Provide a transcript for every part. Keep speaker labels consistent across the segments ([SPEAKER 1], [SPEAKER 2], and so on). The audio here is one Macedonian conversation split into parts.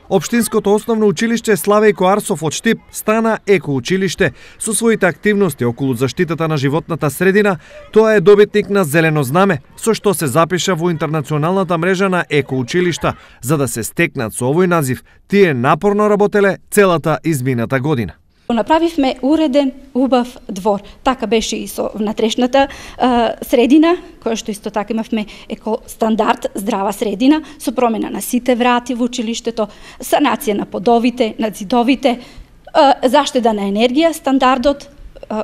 [SPEAKER 1] Општинското основно училиште Славејко Арсов од Штип стана еко-училиште. Со своите активности околу заштитата на животната средина, тоа е добитник на зелено знаме, со што се запиша во интернационалната мрежа на еко-училишта. За да се стекнат со овој назив, тие напорно работеле целата измината година.
[SPEAKER 2] Направивме уреден, убав двор. Така беше и со внатрешната средина, која што исто така имавме екостандард, здрава средина, со промена на сите врати во училиштето, санација на подовите, на зидовите, заштеда на енергија, стандардот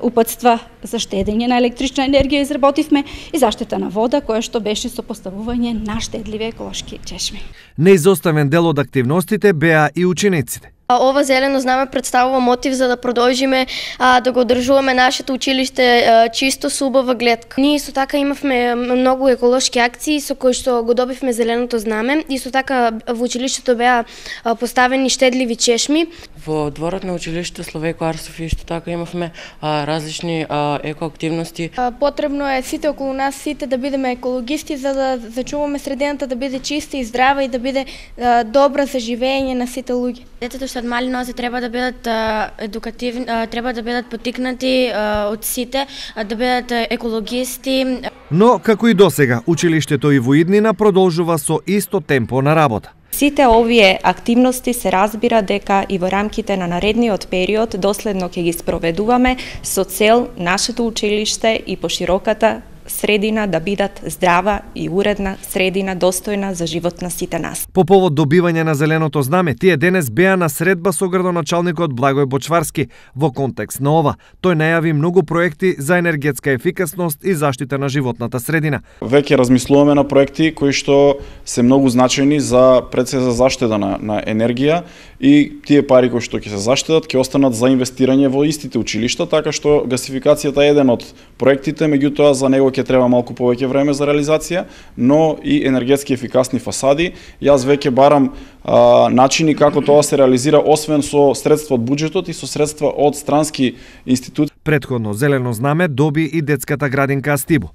[SPEAKER 2] упатства за штедење на електрична енергија изработивме и заштита на вода, која што беше со поставување на штедливи еколошки чешми.
[SPEAKER 1] Неизоставен дел од активностите беа и учениците.
[SPEAKER 3] Ова зелено знаме представува мотив за да продолжиме да го одржуваме нашето училиште чисто со убава гледка. Ние исто така имавме многу еколошки акции со кои што го добивме зеленото знаме. Исто така во училиштето беа поставени штедливи чешми.
[SPEAKER 4] Во дворот на училиште Славејко Арсов исто така имавме различни екоактивности.
[SPEAKER 5] Потребно е сите околу нас сите да бидеме екологисти за да зачуваме средината да биде чиста и здрава и да биде добра за живење на сите луѓе.
[SPEAKER 6] Детето што од мали нозе треба да бидат едукативни, треба да бидат поттикнати од сите, да бидат екологисти.
[SPEAKER 1] Но како и досега, училиштето и во иднина продолжува со исто темпо на работа.
[SPEAKER 7] Сите овие активности се разбира дека и во рамките на наредниот период доследно ќе ги спроведуваме со цел нашето училиште и пошироката средина да бидат здрава и уредна средина достојна за живот на сите нас.
[SPEAKER 1] По повод добивање на зеленото знаме, тие денес беа на средба со градоначалникот Благој Бочварски. Во контекст на ова, тој најави многу проекти за енергетска ефикасност и заштита на животната средина.
[SPEAKER 8] Веќе размислуваме на проекти кои што се многу значајни за пред се за заштеда на енергија и тие пари кои што ќе се заштедат ќе останат за инвестирање во истите училишта, така што гасификацијата е еден од проектите, меѓутоа за него ќе треба малку повеќе време за реализација, но и енергетски ефикасни фасади. Јас веќе барам начини како тоа се реализира, освен со средства од буџетот и со средства од странски институти.
[SPEAKER 1] Претходно зелено знаме доби и детската градинка Астибо.